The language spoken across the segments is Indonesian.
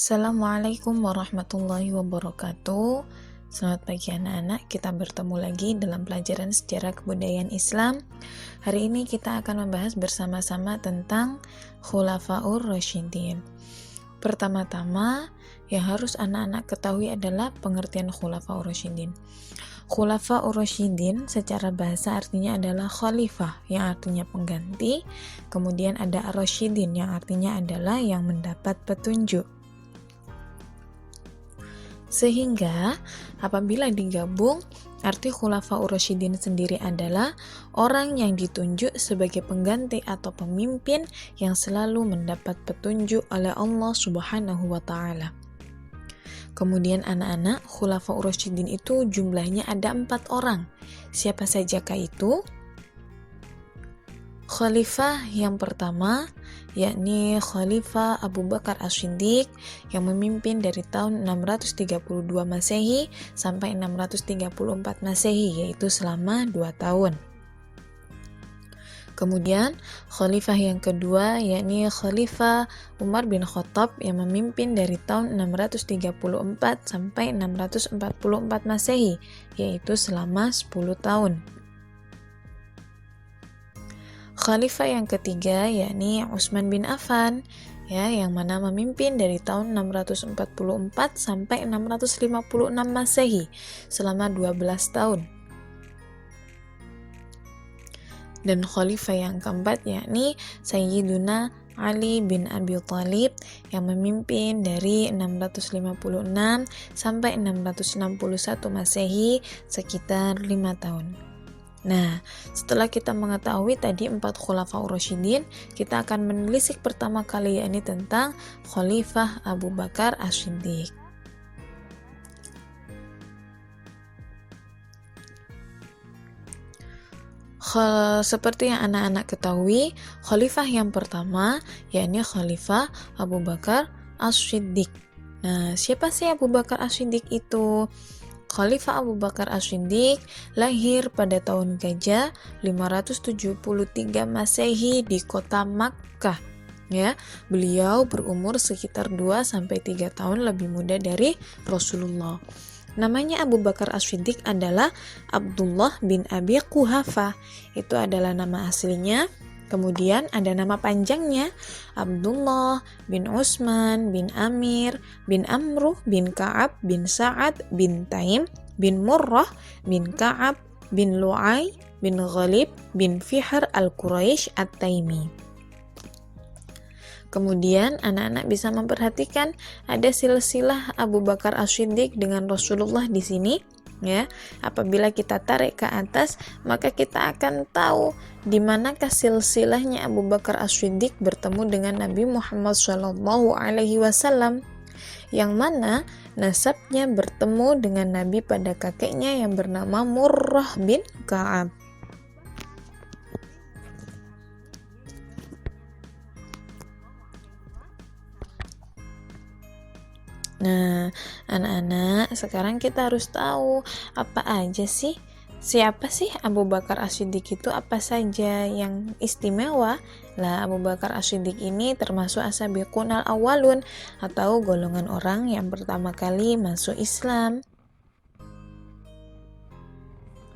Assalamualaikum warahmatullahi wabarakatuh. Selamat pagi anak-anak, kita bertemu lagi dalam pelajaran sejarah kebudayaan Islam. Hari ini kita akan membahas bersama-sama tentang Khulafaur Rasyidin. Pertama-tama yang harus anak-anak ketahui adalah pengertian Khulafaur Rasyidin. Khulafaur Rasyidin secara bahasa artinya adalah khalifah yang artinya pengganti, kemudian ada Ar-Rasyidin yang artinya adalah yang mendapat petunjuk. Sehingga apabila digabung, arti Khulafaur Rasyidin sendiri adalah orang yang ditunjuk sebagai pengganti atau pemimpin yang selalu mendapat petunjuk oleh Allah Subhanahu wa Ta'ala. Kemudian anak-anak, Khulafaur Rasyidin itu jumlahnya ada 4 orang. Siapa sajakah itu? Khalifah yang pertama yakni Khalifah Abu Bakar As-Siddiq yang memimpin dari tahun 632 Masehi sampai 634 Masehi, yaitu selama 2 tahun. Kemudian Khalifah yang kedua yakni Khalifah Umar bin Khattab yang memimpin dari tahun 634 sampai 644 Masehi, yaitu selama 10 tahun. Khalifah yang ketiga yakni Utsman bin Affan yang mana memimpin dari tahun 644 sampai 656 Masehi selama 12 tahun. Dan khalifah yang keempat yakni Sayyiduna Ali bin Abi Thalib yang memimpin dari 656 sampai 661 Masehi sekitar 5 tahun. Nah, setelah kita mengetahui tadi 4 Khulafaur Rasyidin, kita akan menelisik pertama kali yakni tentang Khalifah Abu Bakar As-Siddiq. Seperti yang anak-anak ketahui, Khalifah yang pertama yakni Khalifah Abu Bakar As-Siddiq. Nah, siapa sih Abu Bakar As-Siddiq itu? Khalifah Abu Bakar As-Siddiq lahir pada tahun Gajah 573 Masehi di kota Makkah. Beliau berumur sekitar 2-3 tahun lebih muda dari Rasulullah. Namanya Abu Bakar As-Siddiq adalah Abdullah bin Abi Quhafah. Itu adalah nama aslinya. Kemudian ada nama panjangnya Abdullah bin Utsman bin Amir bin Amruh bin Ka'ab bin Sa'ad bin Taim bin Murrah bin Ka'ab bin Lu'ay bin Ghalib bin Fihr al-Quraisy at-Taimi. Kemudian anak-anak bisa memperhatikan ada silsilah Abu Bakar As-Siddiq dengan Rasulullah di sini. Apabila kita tarik ke atas, maka kita akan tahu di manakah silsilahnya Abu Bakar As-Siddiq bertemu dengan Nabi Muhammad SAW, yang mana nasabnya bertemu dengan Nabi pada kakeknya yang bernama Murrah bin Ka'ab. Nah, anak-anak, sekarang kita harus tahu siapa sih Abu Bakar As-Siddiq itu, apa saja yang istimewa. Abu Bakar As-Siddiq ini termasuk as-sabiqun al-awwalun atau golongan orang yang pertama kali masuk Islam.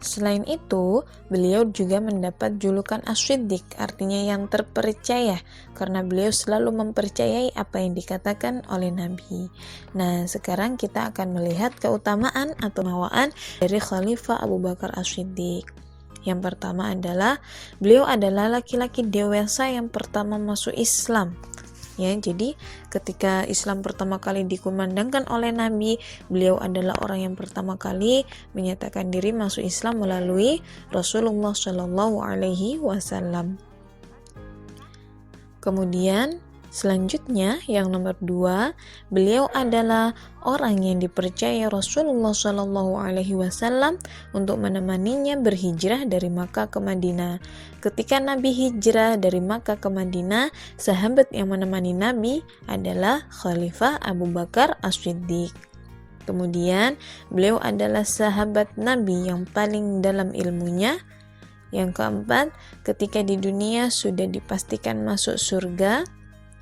Selain itu, beliau juga mendapat julukan As-Siddiq, artinya yang terpercaya, karena beliau selalu mempercayai apa yang dikatakan oleh Nabi. Nah, sekarang kita akan melihat keutamaan atau bawaan dari Khalifah Abu Bakar As-Siddiq. Yang pertama adalah, beliau adalah laki-laki dewasa yang pertama masuk Islam. Jadi ketika Islam pertama kali dikumandangkan oleh Nabi, beliau adalah orang yang pertama kali menyatakan diri masuk Islam melalui Rasulullah SAW. Kemudian selanjutnya yang nomor 2, beliau adalah orang yang dipercaya Rasulullah SAW untuk menemaninya berhijrah dari Makkah ke Madinah. Ketika Nabi hijrah dari Makkah ke Madinah, sahabat yang menemani Nabi adalah Khalifah Abu Bakar As-Siddiq. Kemudian beliau adalah sahabat Nabi yang paling dalam ilmunya. Yang keempat, ketika di dunia sudah dipastikan masuk surga,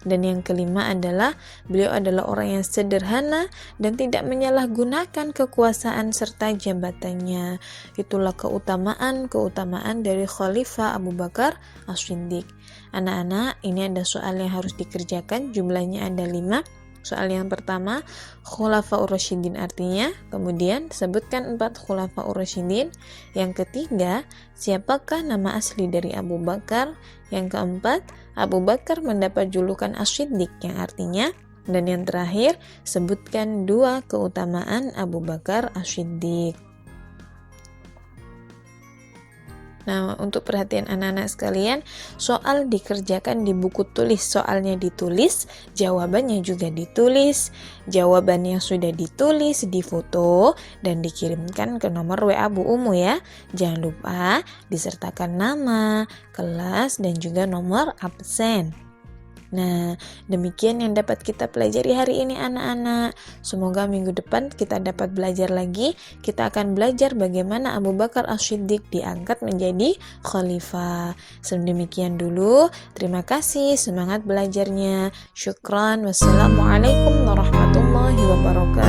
Dan yang kelima adalah beliau adalah orang yang sederhana dan tidak menyalahgunakan kekuasaan serta jabatannya. Itulah keutamaan dari Khalifah Abu Bakar As-Siddiq. Anak-anak, ini ada soal yang harus dikerjakan, jumlahnya ada 5. Soal yang pertama, Khulafaur Rasyidin artinya, kemudian sebutkan 4 Khulafaur Rasyidin. Yang ketiga, siapakah nama asli dari Abu Bakar? Yang keempat, Abu Bakar mendapat julukan As-Siddiq yang artinya, dan yang terakhir, sebutkan 2 keutamaan Abu Bakar As-Siddiq. Nah, untuk perhatian anak-anak sekalian, soal dikerjakan di buku tulis, soalnya ditulis, jawabannya juga ditulis, jawaban yang sudah ditulis difoto dan dikirimkan ke nomor WA Bu Umu ya. Jangan lupa disertakan nama, kelas, dan juga nomor absen. Nah, demikian yang dapat kita pelajari hari ini anak-anak. Semoga minggu depan kita dapat belajar lagi. Kita akan belajar bagaimana Abu Bakar As-Siddiq diangkat menjadi khalifah. Sedemikian dulu. Terima kasih, semangat belajarnya. Syukran. Wassalamualaikum warahmatullahi wabarakatuh.